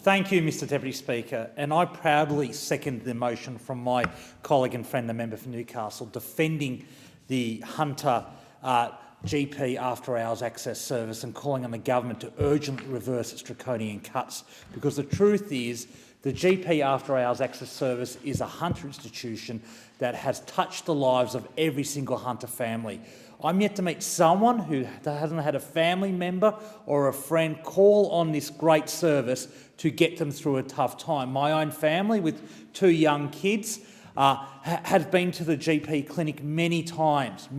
Thank you, Mr Deputy Speaker, and I proudly second the motion from my colleague and friend, the member for Newcastle, defending the Hunter GP after-hours access service and calling on the government to urgently reverse its draconian cuts, because the truth is the GP after-hours access service is a Hunter institution that has touched the lives of every single Hunter family. I'm yet to meet someone who hasn't had a family member or a friend call on this great service to get them through a tough time. My own family, with 2 young kids, has been to the GP clinic many times,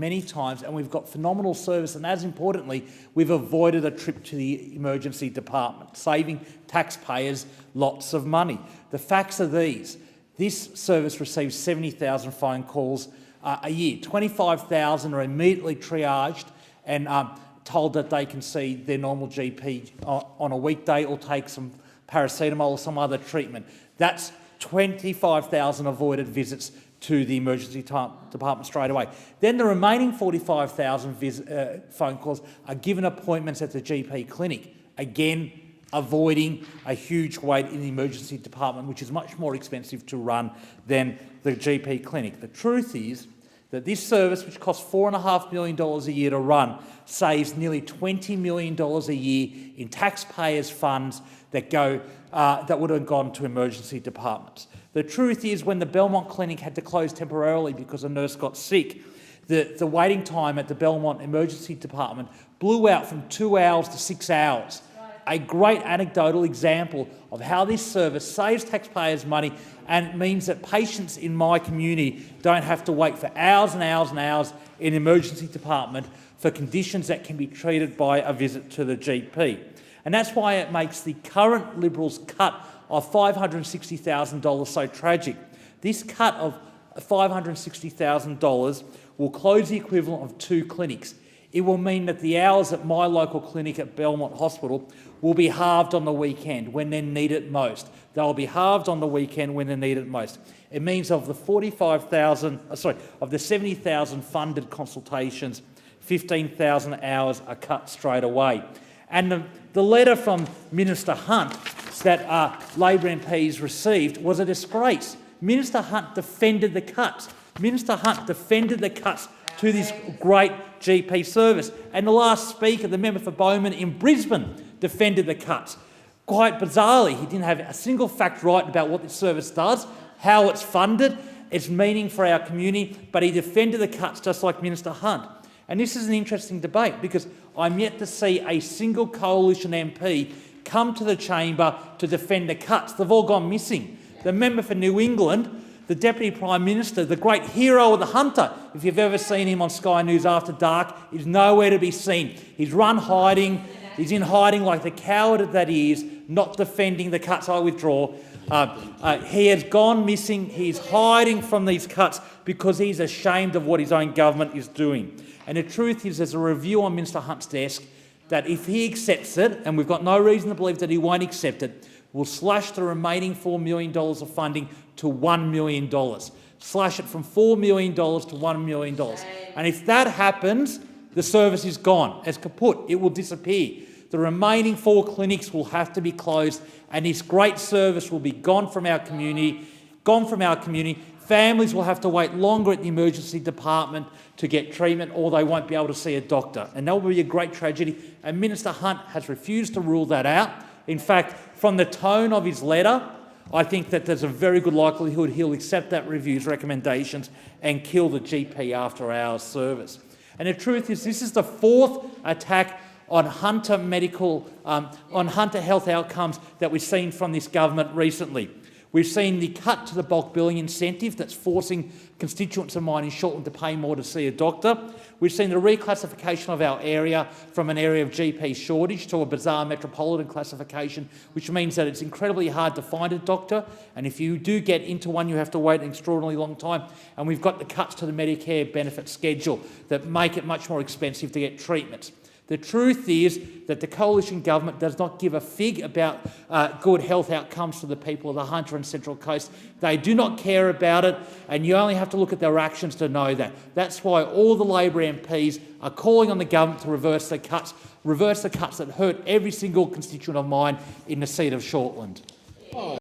and we've got phenomenal service, and as importantly, we've avoided a trip to the emergency department, saving taxpayers lots of money. The facts are these. This service receives 70,000 phone calls a year. 25,000 are immediately triaged and told that they can see their normal GP on a weekday or take some paracetamol or some other treatment. That's 25,000 avoided visits to the emergency department straight away. Then the remaining 45,000 phone calls are given appointments at the GP clinic, again avoiding a huge wait in the emergency department, which is much more expensive to run than the GP clinic. The truth is that this service, which costs $4.5 million a year to run, saves nearly $20 million a year in taxpayers' funds that would have gone to emergency departments. The truth is, when the Belmont Clinic had to close temporarily because a nurse got sick, the waiting time at the Belmont Emergency Department blew out from 2 hours to 6 hours. A great anecdotal example of how this service saves taxpayers money and means that patients in my community don't have to wait for hours and hours and hours in the emergency department for conditions that can be treated by a visit to the GP. And that's why it makes the current Liberals' cut of $560,000 so tragic. This cut of $560,000 will close the equivalent of 2 clinics. It will mean that the hours at my local clinic at Belmont Hospital will be halved on the weekend when they're needed most. They'll be halved on the weekend when they're needed most. It means of the 70,000 funded consultations, 15,000 hours are cut straight away. And the letter from Minister Hunt that Labor MPs received was a disgrace. Minister Hunt defended the cuts. Minister Hunt defended the cuts to this great GP service. And the last speaker, the member for Bowman in Brisbane, defended the cuts. Quite bizarrely, he didn't have a single fact right about what this service does, how it's funded, its meaning for our community, but he defended the cuts just like Minister Hunt. And this is an interesting debate because I'm yet to see a single coalition MP come to the chamber to defend the cuts. They've all gone missing. The member for New England, the Deputy Prime Minister, the great hero of the Hunter, if you've ever seen him on Sky News After Dark, is nowhere to be seen. He's run hiding. He's in hiding like the coward that he is, not defending the cuts. I withdraw. He has gone missing. He's hiding from these cuts because he's ashamed of what his own government is doing. And the truth is, there's a review on Minister Hunt's desk that if he accepts it, and we've got no reason to believe that he won't accept it, will slash the remaining $4 million of funding to $1 million. Slash it from $4 million to $1 million. And if that happens, the service is gone. It's kaput. It will disappear. The remaining 4 clinics will have to be closed, and this great service will be gone from our community. Families will have to wait longer at the emergency department to get treatment, or they won't be able to see a doctor. And that will be a great tragedy. And Minister Hunt has refused to rule that out. In fact, from the tone of his letter, I think that there's a very good likelihood he'll accept that review's recommendations and kill the GP after-hours service. And the truth is, this is the 4th attack on Hunter health outcomes that we've seen from this government recently. We've seen the cut to the bulk billing incentive that's forcing constituents of mine in Shortland to pay more to see a doctor. We've seen the reclassification of our area from an area of GP shortage to a bizarre metropolitan classification, which means that it's incredibly hard to find a doctor, and if you do get into one, you have to wait an extraordinarily long time. And we've got the cuts to the Medicare benefit schedule that make it much more expensive to get treatments. The truth is that the coalition government does not give a fig about good health outcomes for the people of the Hunter and Central Coast. They do not care about it, and you only have to look at their actions to know that. That's why all the Labor MPs are calling on the government to reverse the cuts that hurt every single constituent of mine in the seat of Shortland.